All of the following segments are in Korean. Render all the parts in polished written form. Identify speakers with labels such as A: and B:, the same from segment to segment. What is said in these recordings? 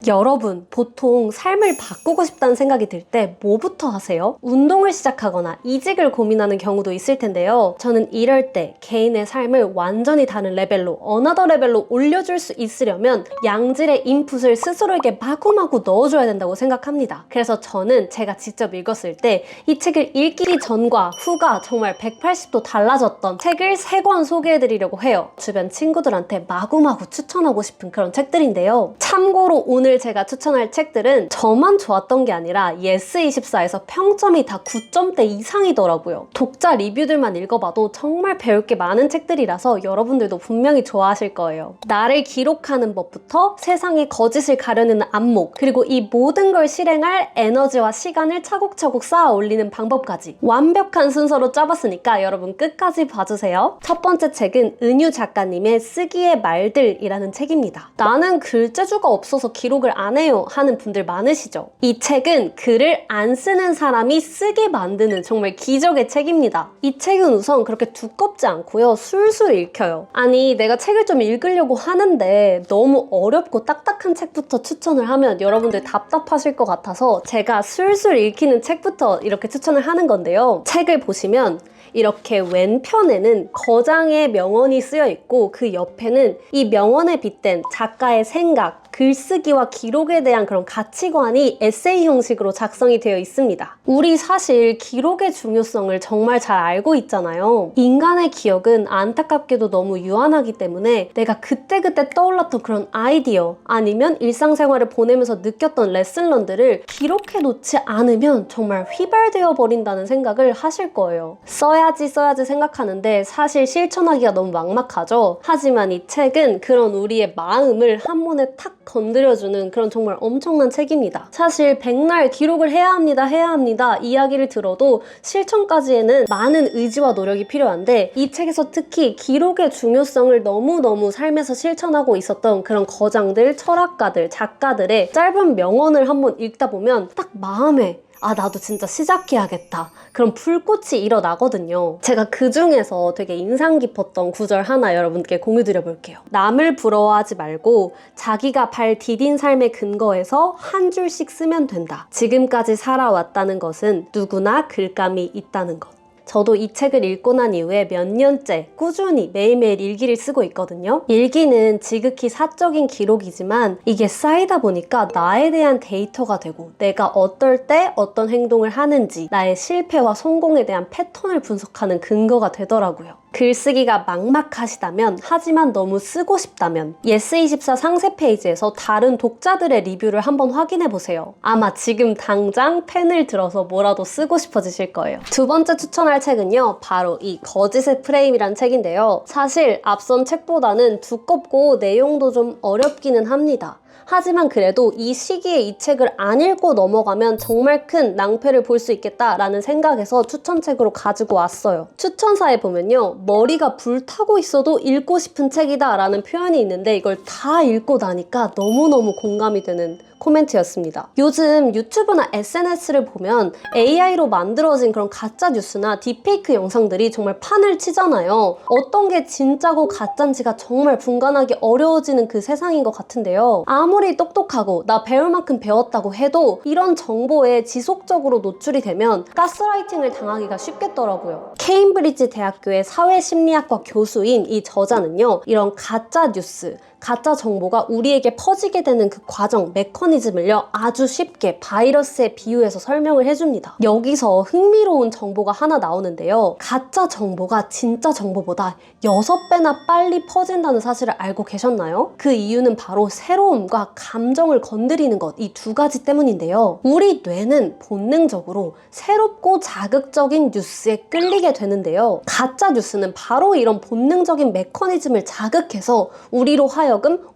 A: 여러분, 보통 삶을 바꾸고 싶다는 생각이 들 때 뭐부터 하세요? 운동을 시작하거나 이직을 고민하는 경우도 있을 텐데요. 저는 이럴 때 개인의 삶을 완전히 다른 레벨로, 어나더 레벨로 올려줄 수 있으려면 양질의 인풋을 스스로에게 마구마구 넣어줘야 된다고 생각합니다. 그래서 저는 제가 직접 읽었을 때 이 책을 읽기 전과 후가 정말 180도 달라졌던 책을 3권 소개해드리려고 해요. 주변 친구들한테 마구마구 추천하고 싶은 그런 책들인데요. 참고로 오늘 제가 추천할 책들은 저만 좋았던 게 아니라 예스24에서 평점이 다 9점대 이상이더라고요. 독자 리뷰들만 읽어봐도 정말 배울 게 많은 책들이라서 여러분들도 분명히 좋아하실 거예요. 나를 기록하는 법부터 세상의 거짓을 가려내는 안목, 그리고 이 모든 걸 실행할 에너지와 시간을 차곡차곡 쌓아 올리는 방법까지 완벽한 순서로 짜봤으니까 여러분 끝까지 봐주세요. 첫 번째 책은 은유 작가님의 쓰기의 말들이라는 책입니다. 나는 글재주가 없어서 기록을 안 해요 하는 분들 많으시죠? 이 책은 글을 안 쓰는 사람이 쓰게 만드는 정말 기적의 책입니다. 이 책은 우선 그렇게 두껍지 않고요. 술술 읽혀요. 아니, 내가 책을 좀 읽으려고 하는데 너무 어렵고 딱딱한 책부터 추천을 하면 여러분들 답답하실 것 같아서 제가 술술 읽히는 책부터 이렇게 추천을 하는 건데요. 책을 보시면 이렇게 왼편에는 거장의 명언이 쓰여 있고 그 옆에는 이 명언에 빗댄 작가의 생각, 글쓰기와 기록에 대한 그런 가치관이 에세이 형식으로 작성이 되어 있습니다. 우리 사실 기록의 중요성을 정말 잘 알고 있잖아요. 인간의 기억은 안타깝게도 너무 유한하기 때문에 내가 그때그때 떠올랐던 그런 아이디어 아니면 일상생활을 보내면서 느꼈던 레슨런들을 기록해 놓지 않으면 정말 휘발되어 버린다는 생각을 하실 거예요. 써야지 생각하는데 사실 실천하기가 너무 막막하죠. 하지만 이 책은 그런 우리의 마음을 한 번에 탁 건드려주는 그런 정말 엄청난 책입니다. 사실 백날 기록을 해야 합니다 이야기를 들어도 실천까지에는 많은 의지와 노력이 필요한데 이 책에서 특히 기록의 중요성을 너무너무 삶에서 실천하고 있었던 그런 거장들, 철학가들, 작가들의 짧은 명언을 한번 읽다 보면 딱 마음에 나도 진짜 시작해야겠다. 그런 불꽃이 일어나거든요. 제가 그 중에서 되게 인상 깊었던 구절 하나 여러분께 공유드려 볼게요. 남을 부러워하지 말고 자기가 발 디딘 삶의 근거에서 한 줄씩 쓰면 된다. 지금까지 살아왔다는 것은 누구나 글감이 있다는 것. 저도 이 책을 읽고 난 이후에 몇 년째 꾸준히 매일매일 일기를 쓰고 있거든요. 일기는 지극히 사적인 기록이지만 이게 쌓이다 보니까 나에 대한 데이터가 되고 내가 어떨 때 어떤 행동을 하는지 나의 실패와 성공에 대한 패턴을 분석하는 근거가 되더라고요. 글쓰기가 막막하시다면 하지만 너무 쓰고 싶다면 예스24 상세 페이지에서 다른 독자들의 리뷰를 한번 확인해보세요. 아마 지금 당장 펜을 들어서 뭐라도 쓰고 싶어지실 거예요. 두 번째 추천할 책은요, 바로 이 거짓의 프레임이란 책인데요. 사실 앞선 책보다는 두껍고 내용도 좀 어렵기는 합니다. 하지만 그래도 이 시기에 이 책을 안 읽고 넘어가면 정말 큰 낭패를 볼 수 있겠다라는 생각에서 추천책으로 가지고 왔어요. 추천사에 보면요, 머리가 불타고 있어도 읽고 싶은 책이다 라는 표현이 있는데 이걸 다 읽고 나니까 너무너무 공감이 되는 코멘트였습니다. 요즘 유튜브나 SNS를 보면 AI로 만들어진 그런 가짜 뉴스나 딥페이크 영상들이 정말 판을 치잖아요. 어떤 게 진짜고 가짜인지가 정말 분간하기 어려워지는 그 세상인 것 같은데요. 아무리 똑똑하고 나 배울 만큼 배웠다고 해도 이런 정보에 지속적으로 노출이 되면 가스라이팅을 당하기가 쉽겠더라고요. 케임브리지 대학교의 사회심리학과 교수인 이 저자는요, 이런 가짜 뉴스, 가짜 정보가 우리에게 퍼지게 되는 그 과정, 메커니즘을요 아주 쉽게 바이러스에 비유해서 설명을 해줍니다. 여기서 흥미로운 정보가 하나 나오는데요. 가짜 정보가 진짜 정보보다 6배나 빨리 퍼진다는 사실을 알고 계셨나요? 그 이유는 바로 새로움과 감정을 건드리는 것, 이 두 가지 때문인데요. 우리 뇌는 본능적으로 새롭고 자극적인 뉴스에 끌리게 되는데요. 가짜 뉴스는 바로 이런 본능적인 메커니즘을 자극해서 우리로 하여금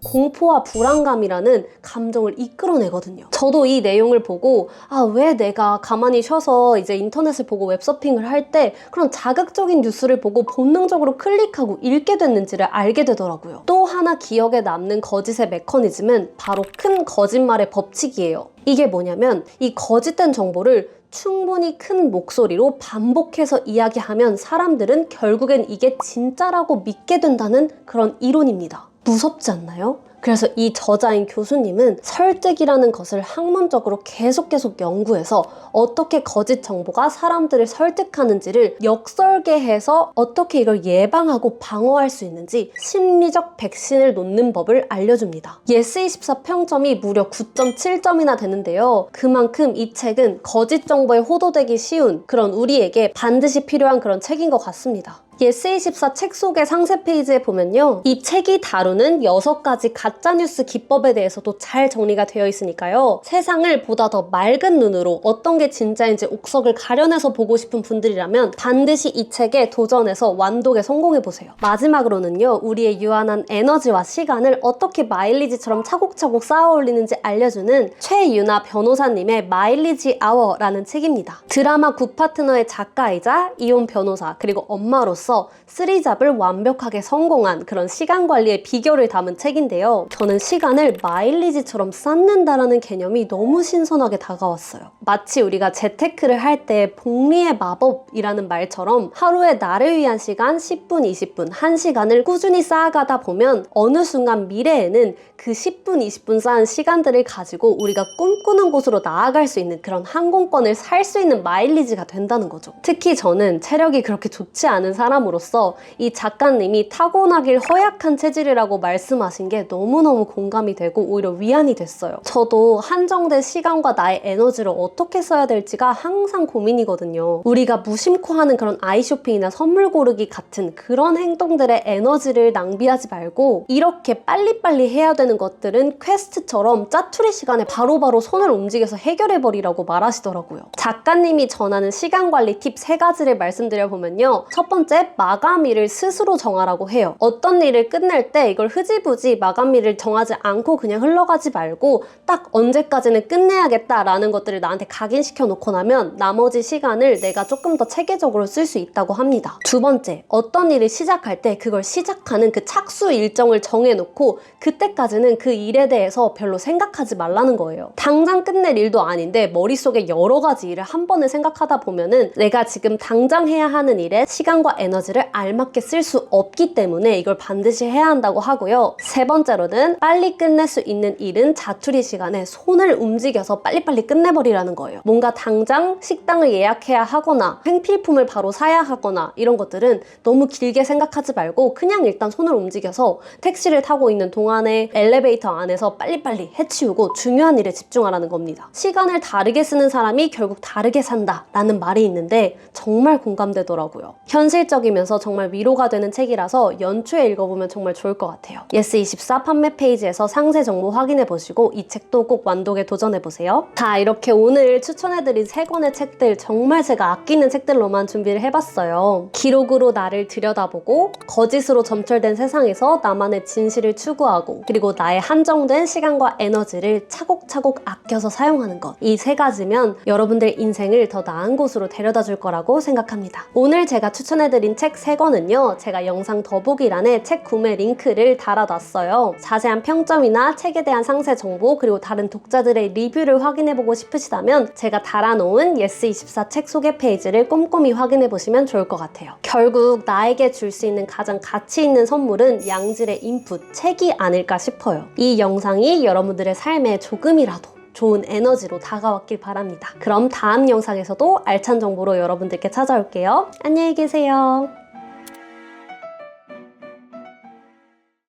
A: 공포와 불안감이라는 감정을 이끌어내거든요. 저도 이 내용을 보고 왜 내가 가만히 쉬어서 이제 인터넷을 보고 웹서핑을 할 때 그런 자극적인 뉴스를 보고 본능적으로 클릭하고 읽게 됐는지를 알게 되더라고요. 또 하나 기억에 남는 거짓의 메커니즘은 바로 큰 거짓말의 법칙이에요. 이게 뭐냐면 이 거짓된 정보를 충분히 큰 목소리로 반복해서 이야기하면 사람들은 결국엔 이게 진짜라고 믿게 된다는 그런 이론입니다. 무섭지 않나요? 그래서 이 저자인 교수님은 설득이라는 것을 학문적으로 계속 연구해서 어떻게 거짓 정보가 사람들을 설득하는지를 역설계해서 어떻게 이걸 예방하고 방어할 수 있는지 심리적 백신을 놓는 법을 알려줍니다. 예스24 평점이 무려 9.7점이나 되는데요. 그만큼 이 책은 거짓 정보에 호도되기 쉬운 그런 우리에게 반드시 필요한 그런 책인 것 같습니다. 예스24 책 속의 상세 페이지에 보면요. 이 책이 다루는 6가지 가짜뉴스 기법에 대해서도 잘 정리가 되어 있으니까요. 세상을 보다 더 맑은 눈으로 어떤 게 진짜인지 옥석을 가려내서 보고 싶은 분들이라면 반드시 이 책에 도전해서 완독에 성공해보세요. 마지막으로는요. 우리의 유한한 에너지와 시간을 어떻게 마일리지처럼 차곡차곡 쌓아 올리는지 알려주는 최유나 변호사님의 마일리지 아워라는 책입니다. 드라마 굿파트너의 작가이자 이혼 변호사 그리고 엄마로서 쓰리잡을 완벽하게 성공한 그런 시간 관리의 비결을 담은 책인데요. 저는 시간을 마일리지처럼 쌓는다라는 개념이 너무 신선하게 다가왔어요. 마치 우리가 재테크를 할 때 복리의 마법이라는 말처럼 하루에 나를 위한 시간 10분, 20분, 1시간을 꾸준히 쌓아가다 보면 어느 순간 미래에는 그 10분, 20분 쌓은 시간들을 가지고 우리가 꿈꾸는 곳으로 나아갈 수 있는 그런 항공권을 살 수 있는 마일리지가 된다는 거죠. 특히 저는 체력이 그렇게 좋지 않은 사람으로서 이 작가님이 타고나길 허약한 체질이라고 말씀하신 게 너무너무 공감이 되고 오히려 위안이 됐어요. 저도 한정된 시간과 나의 에너지를 어떻게 써야 될지가 항상 고민이거든요. 우리가 무심코 하는 그런 아이쇼핑이나 선물 고르기 같은 그런 행동들의 에너지를 낭비하지 말고 이렇게 빨리빨리 해야 되는 것들은 퀘스트처럼 짜투리 시간에 바로바로 손을 움직여서 해결해버리라고 말하시더라고요. 작가님이 전하는 시간 관리 팁 3가지를 말씀드려보면요. 첫 번째, 마감일을 스스로 정하라고 해요. 어떤 일을 끝낼 때 이걸 흐지부지 마감일을 정하지 않고 그냥 흘러가지 말고 딱 언제까지는 끝내야겠다라는 것들을 나한테 각인시켜 놓고 나면 나머지 시간을 내가 조금 더 체계적으로 쓸 수 있다고 합니다. 두 번째, 어떤 일을 시작할 때 그걸 시작하는 그 착수 일정을 정해놓고 그때까지는 그 일에 대해서 별로 생각하지 말라는 거예요. 당장 끝낼 일도 아닌데 머릿속에 여러 가지 일을 한 번에 생각하다 보면은 내가 지금 당장 해야 하는 일에 시간과 에너지를 알맞게 쓸 수 없기 때문에 이걸 반드시 해야 한다고 하고요. 세 번째로는 빨리 끝낼 수 있는 일은 자투리 시간에 손을 움직여서 빨리빨리 끝내버리라는 거예요. 뭔가 당장 식당을 예약해야 하거나 생필품을 바로 사야 하거나 이런 것들은 너무 길게 생각하지 말고 그냥 일단 손을 움직여서 택시를 타고 있는 동안에 엘리베이터 안에서 빨리빨리 해치우고 중요한 일에 집중하라는 겁니다. 시간을 다르게 쓰는 사람이 결국 다르게 산다 라는 말이 있는데 정말 공감되더라고요. 현실적이면서 정말 위로가 되는 책이라서 연초에 읽어보면 정말 좋을 것 같아요. 예스24 판매 페이지에서 상세 정보 확인해보시고 이 책도 꼭 완독에 도전해보세요. 자, 이렇게 오늘 추천해드린 3권의 책들 정말 제가 아끼는 책들로만 준비를 해봤어요. 기록으로 나를 들여다보고 거짓으로 점철된 세상에서 나만의 진실을 추구하고 그리고 나의 한정된 시간과 에너지를 차곡차곡 아껴서 사용하는 것. 이 3가지면 여러분들 인생을 더 나은 곳으로 데려다 줄 거라고 생각합니다. 오늘 제가 추천해드린 책 3권은요. 제가 영상 더보기란에 책 구매 링크를 달아놨어요. 자세한 평점이나 책에 대한 상세 정보 그리고 다른 독자들의 리뷰를 확인해보고 싶으시다면 제가 달아놓은 예스24 책 소개 페이지를 꼼꼼히 확인해보시면 좋을 것 같아요. 결국 나에게 줄 수 있는 가장 가치 있는 선물은 양질의 인풋, 책이 아닐까 싶어요. 이 영상이 여러분들의 삶에 조금이라도 좋은 에너지로 다가왔길 바랍니다. 그럼 다음 영상에서도 알찬 정보로 여러분들께 찾아올게요. 안녕히 계세요.